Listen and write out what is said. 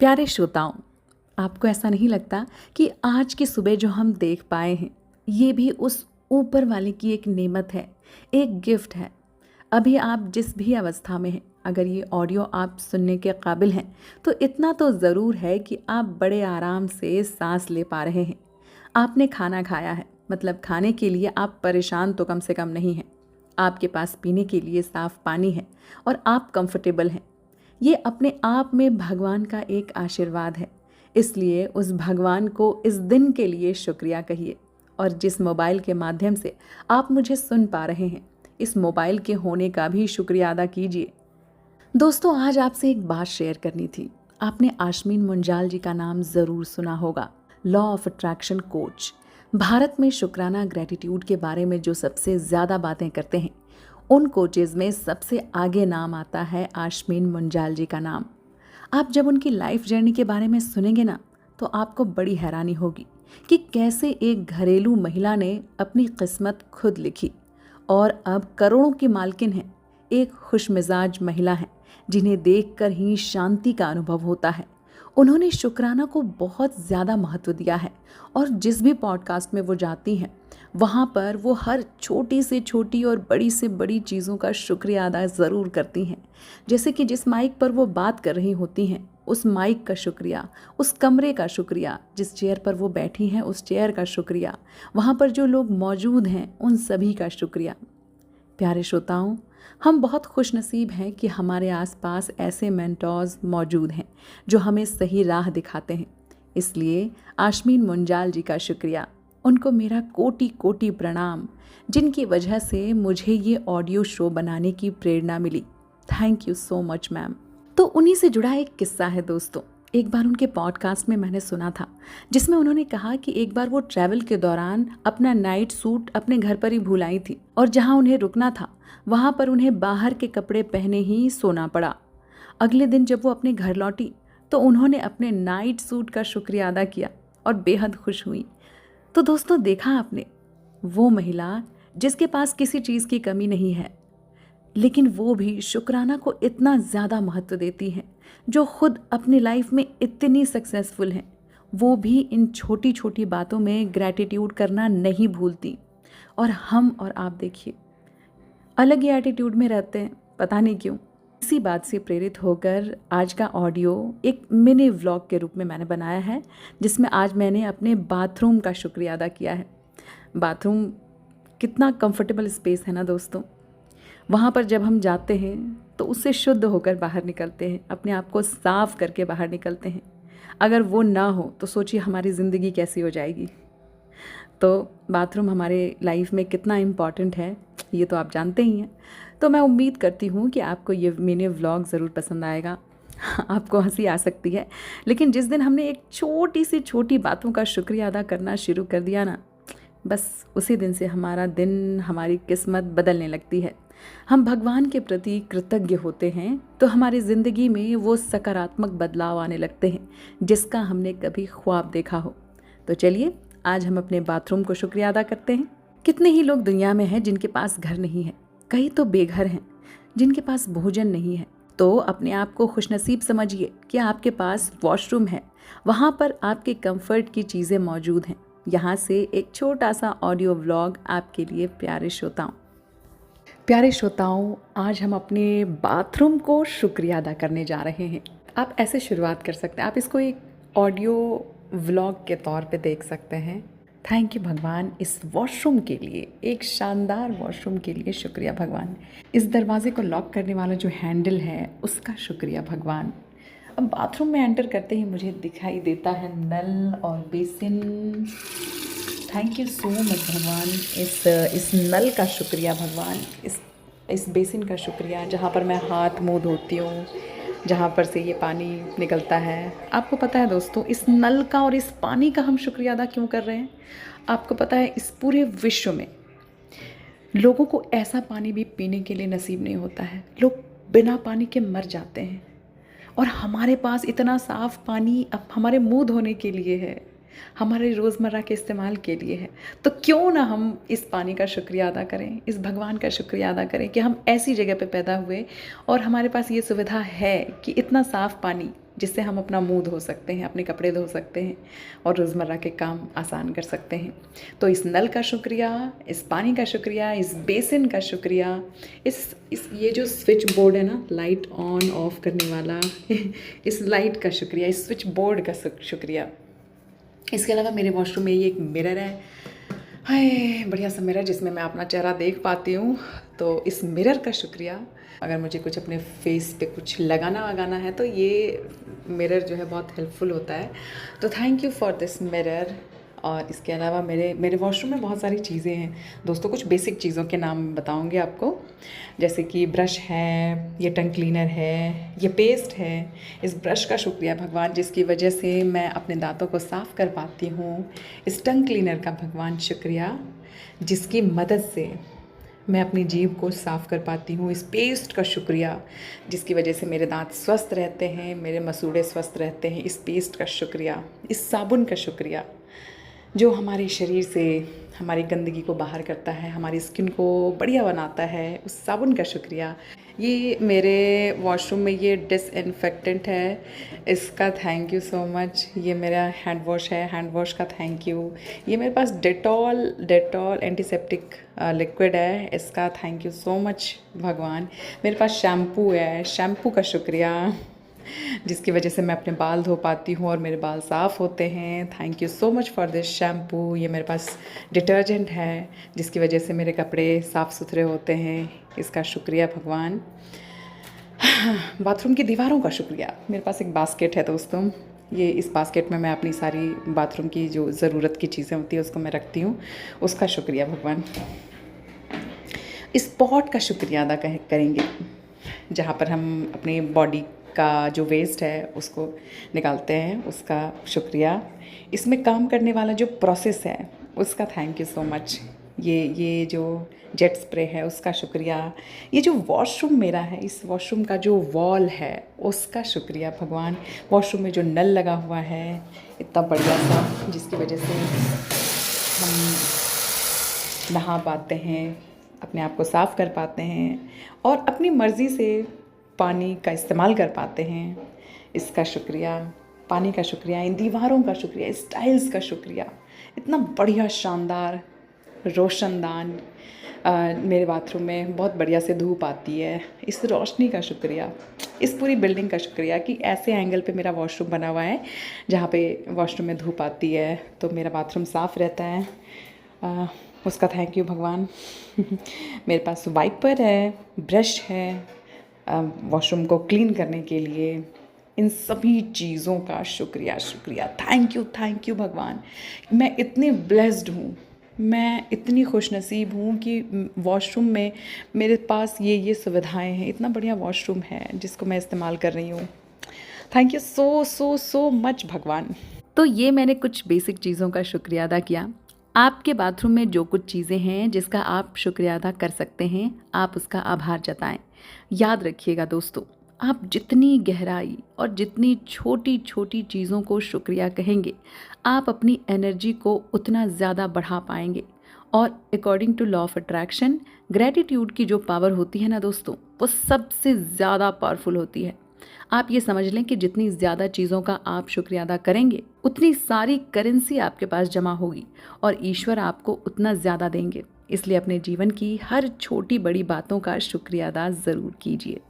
प्यारे श्रोताओं, आपको ऐसा नहीं लगता कि आज की सुबह जो हम देख पाए हैं, ये भी उस ऊपर वाले की एक नेमत है, एक गिफ्ट है। अभी आप जिस भी अवस्था में हैं, अगर ये ऑडियो आप सुनने के काबिल हैं, तो इतना तो ज़रूर है कि आप बड़े आराम से सांस ले पा रहे हैं। आपने खाना खाया है, मतलब खाने के लिए आप परेशान तो कम से कम नहीं हैं। आपके पास पीने के लिए साफ़ पानी है और आप कंफर्टेबल हैं। ये अपने आप में भगवान का एक आशीर्वाद है। इसलिए उस भगवान को इस दिन के लिए शुक्रिया कहिए। और जिस मोबाइल के माध्यम से आप मुझे सुन पा रहे हैं, इस मोबाइल के होने का भी शुक्रिया अदा कीजिए। दोस्तों, आज आपसे एक बात शेयर करनी थी। आपने आशमीन मुंजाल जी का नाम ज़रूर सुना होगा। Law of attraction coach. Bharat में शुक्राना ग्रेटिट्यूड के बारे में जो सबसे ज़्यादा बातें करते हैं, उन कोचेज़ में सबसे आगे नाम आता है आशमीन मुंजाल जी का नाम। आप जब उनकी लाइफ जर्नी के बारे में सुनेंगे ना, तो आपको बड़ी हैरानी होगी कि कैसे एक घरेलू महिला ने अपनी किस्मत खुद लिखी और अब करोड़ों की मालकिन है। एक खुशमिजाज महिला है जिन्हें देखकर ही शांति का अनुभव होता है। उन्होंने शुक्राना को बहुत ज़्यादा महत्व दिया है और जिस भी पॉडकास्ट में वो जाती हैं, वहाँ पर वो हर छोटी से छोटी और बड़ी से बड़ी चीज़ों का शुक्रिया अदा ज़रूर करती हैं। जैसे कि जिस माइक पर वो बात कर रही होती हैं, उस माइक का शुक्रिया, उस कमरे का शुक्रिया, जिस चेयर पर वो बैठी हैं उस चेयर का शुक्रिया, वहाँ पर जो लोग मौजूद हैं उन सभी का शुक्रिया। प्यारे श्रोताओं, हम बहुत खुशनसीब हैं कि हमारे आसपास ऐसे मेंटोर्स मौजूद हैं जो हमें सही राह दिखाते हैं। इसलिए आशमीन मुंजाल जी का शुक्रिया, उनको मेरा कोटि कोटि प्रणाम, जिनकी वजह से मुझे ये ऑडियो शो बनाने की प्रेरणा मिली। Thank you so much ma'am. तो उन्हीं से जुड़ा एक किस्सा है दोस्तों। एक बार उनके पॉडकास्ट में मैंने सुना था, जिसमें उन्होंने कहा कि एक बार वो ट्रैवल के दौरान अपना नाइट सूट अपने घर पर ही भूल आई थी और जहां उन्हें रुकना था वहां पर उन्हें बाहर के कपड़े पहने ही सोना पड़ा। अगले दिन जब वो अपने घर लौटी तो उन्होंने अपने नाइट सूट का शुक्रिया अदा किया और बेहद खुश हुई। तो दोस्तों, देखा आपने, वो महिला जिसके पास किसी चीज़ की कमी नहीं है, लेकिन वो भी शुक्राना को इतना ज़्यादा महत्व देती हैं, जो खुद अपनी लाइफ में इतनी सक्सेसफुल हैं, वो भी इन छोटी छोटी बातों में ग्रैटिट्यूड करना नहीं भूलती। और हम और आप देखिए, अलग ही एटीट्यूड में रहते हैं, पता नहीं क्यों। इसी बात से प्रेरित होकर आज का ऑडियो एक मिनी व्लॉग के रूप में मैंने बनाया है, जिसमें आज मैंने अपने बाथरूम का शुक्रिया अदा किया है। बाथरूम कितना कंफर्टेबल स्पेस है ना दोस्तों। वहाँ पर जब हम जाते हैं तो उससे शुद्ध होकर बाहर निकलते हैं, अपने आप को साफ करके बाहर निकलते हैं। अगर वो ना हो तो सोचिए हमारी ज़िंदगी कैसी हो जाएगी। तो बाथरूम हमारे लाइफ में कितना इम्पॉर्टेंट है, ये तो आप जानते ही हैं। तो मैं उम्मीद करती हूँ कि आपको ये मिनी व्लॉग ज़रूर पसंद आएगा। आपको हंसी आ सकती है, लेकिन जिस दिन हमने एक छोटी सी छोटी बातों का शुक्रिया अदा करना शुरू कर दिया ना, बस उसी दिन से हमारा दिन, हमारी किस्मत बदलने लगती है। हम भगवान के प्रति कृतज्ञ होते हैं तो हमारी ज़िंदगी में वो सकारात्मक बदलाव आने लगते हैं जिसका हमने कभी ख्वाब देखा हो। तो चलिए, आज हम अपने बाथरूम को शुक्रिया अदा करते हैं। कितने ही लोग दुनिया में हैं जिनके पास घर नहीं है, कई तो बेघर हैं जिनके पास भोजन नहीं है। तो अपने आप को खुशनसीब समझिए कि आपके पास वॉशरूम है, वहाँ पर आपके कंफर्ट की चीज़ें मौजूद हैं। यहाँ से एक छोटा सा ऑडियो व्लॉग आपके लिए प्यारे श्रोताओं। प्यारे श्रोताओं, आज हम अपने बाथरूम को शुक्रिया अदा करने जा रहे हैं। आप ऐसे शुरुआत कर सकते हैं, आप इसको एक ऑडियो व्लॉग के तौर पे देख सकते हैं। थैंक यू भगवान, इस वॉशरूम के लिए, एक शानदार वॉशरूम के लिए शुक्रिया भगवान। इस दरवाजे को लॉक करने वाला जो हैंडल है उसका शुक्रिया भगवान। अब बाथरूम में एंटर करते ही मुझे दिखाई देता है नल और basin. Thank you so much भगवान, इस नल का शुक्रिया भगवान, इस बेसिन का शुक्रिया, जहाँ पर मैं हाथ मुंह धोती हूँ, जहाँ पर से ये पानी निकलता है। आपको पता है दोस्तों, इस नल का और इस पानी का हम शुक्रिया अदा क्यों कर रहे हैं? आपको पता है, इस पूरे विश्व में लोगों को ऐसा पानी भी पीने के लिए नसीब नहीं होता है। लोग बिना पानी के मर जाते हैं और हमारे पास इतना साफ़ पानी अब हमारे मुंह धोने के लिए है, हमारे रोज़मर्रा के इस्तेमाल के लिए है। तो क्यों ना हम इस पानी का शुक्रिया अदा करें, इस भगवान का शुक्रिया अदा करें कि हम ऐसी जगह पे पैदा हुए और हमारे पास ये सुविधा है कि इतना साफ़ पानी जिससे हम अपना मुंह धो सकते हैं, अपने कपड़े धो सकते हैं और रोज़मर्रा के काम आसान कर सकते हैं। तो इस नल का शुक्रिया, इस पानी का शुक्रिया, इस बेसिन का शुक्रिया, इस ये जो स्विच बोर्ड है ना, लाइट ऑन ऑफ करने वाला इस लाइट का शुक्रिया, इस स्विच बोर्ड का शुक्रिया। इसके अलावा मेरे वॉशरूम में ये एक मिरर है, हाय बढ़िया सा मिरर जिसमें मैं अपना चेहरा देख पाती हूँ। तो इस मिरर का शुक्रिया। अगर मुझे कुछ अपने फेस पे कुछ लगाना वगाना है तो ये मिरर जो है बहुत हेल्पफुल होता है। तो thank you for this mirror. और इसके अलावा मेरे वॉशरूम में बहुत सारी चीज़ें हैं दोस्तों। कुछ बेसिक चीज़ों के नाम बताऊंगी आपको, जैसे कि ब्रश है, ये टंग क्लीनर है, ये पेस्ट है। इस ब्रश का शुक्रिया भगवान जिसकी वजह से मैं अपने दांतों को साफ़ कर पाती हूँ। इस टंग क्लीनर का भगवान शुक्रिया जिसकी मदद से मैं अपनी जीभ को साफ़ कर पाती हूँ। इस पेस्ट का शुक्रिया जिसकी वजह से मेरे दांत स्वस्थ रहते हैं, मेरे मसूड़े स्वस्थ रहते हैं। इस पेस्ट का शुक्रिया। इस साबुन का शुक्रिया जो हमारे शरीर से हमारी गंदगी को बाहर करता है, हमारी स्किन को बढ़िया बनाता है, उस साबुन का शुक्रिया। ये मेरे वॉशरूम में ये डिसइंफेक्टेंट है, इसका थैंक यू सो मच। ये मेरा हैंड वॉश है, हैंड वॉश का थैंक यू। ये मेरे पास डेटॉल एंटीसेप्टिक लिक्विड है, इसका थैंक यू सो मच भगवान। मेरे पास शैम्पू है, शैम्पू का शुक्रिया जिसकी वजह से मैं अपने बाल धो पाती हूँ और मेरे बाल साफ़ होते हैं। Thank you so much for this shampoo. ये मेरे पास डिटर्जेंट है जिसकी वजह से मेरे कपड़े साफ़ सुथरे होते हैं, इसका शुक्रिया भगवान। बाथरूम की दीवारों का शुक्रिया। मेरे पास एक बास्केट है दोस्तों, ये इस बास्केट में मैं अपनी सारी बाथरूम की जो ज़रूरत की चीज़ें होती है उसको मैं रखती हूँ, उसका शुक्रिया भगवान। इस पॉट का शुक्रिया अदा करेंगे जहाँ पर हम अपने बॉडी का जो वेस्ट है उसको निकालते हैं, उसका शुक्रिया। इसमें काम करने वाला जो प्रोसेस है उसका थैंक यू सो मच। ये जो जेट स्प्रे है उसका शुक्रिया। ये जो वॉशरूम मेरा है, इस वॉशरूम का जो वॉल है उसका शुक्रिया भगवान। वॉशरूम में जो नल लगा हुआ है इतना बढ़िया सा जिसकी वजह से हम नहा पाते हैं, अपने आप को साफ़ कर पाते हैं और अपनी मर्ज़ी से पानी का इस्तेमाल कर पाते हैं, इसका शुक्रिया। पानी का शुक्रिया, इन दीवारों का शुक्रिया, इस टाइल्स का शुक्रिया। इतना बढ़िया शानदार रोशनदान मेरे बाथरूम में बहुत बढ़िया से धूप आती है, इस रोशनी का शुक्रिया। इस पूरी बिल्डिंग का शुक्रिया कि ऐसे एंगल पे मेरा वॉशरूम बना हुआ है जहाँ पे वॉशरूम में धूप आती है तो मेरा बाथरूम साफ़ रहता है, उसका थैंक यू भगवान। मेरे पास वाइपर है, ब्रश है वॉशरूम को क्लीन करने के लिए। इन सभी चीज़ों का शुक्रिया थैंक यू भगवान। मैं इतनी ब्लेस्ड हूँ, मैं इतनी खुशनसीब हूँ कि वॉशरूम में मेरे पास ये सुविधाएं हैं। इतना बढ़िया वॉशरूम है जिसको मैं इस्तेमाल कर रही हूँ। थैंक यू सो मच भगवान। तो ये मैंने कुछ बेसिक चीज़ों का शुक्रिया अदा किया। आपके बाथरूम में जो कुछ चीज़ें हैं जिसका आप शुक्रिया अदा कर सकते हैं, आप उसका आभार जताएं। याद रखिएगा दोस्तों, आप जितनी गहराई और जितनी छोटी छोटी चीज़ों को शुक्रिया कहेंगे, आप अपनी एनर्जी को उतना ज़्यादा बढ़ा पाएंगे। और according to law of attraction, gratitude की जो पावर होती है ना दोस्तों, वो सबसे ज़्यादा पावरफुल होती है। आप ये समझ लें कि जितनी ज़्यादा चीज़ों का आप शुक्रिया अदा करेंगे, उतनी सारी करेंसी आपके पास जमा होगी और ईश्वर आपको उतना ज़्यादा देंगे। इसलिए अपने जीवन की हर छोटी बड़ी बातों का शुक्रिया अदा ज़रूर कीजिए।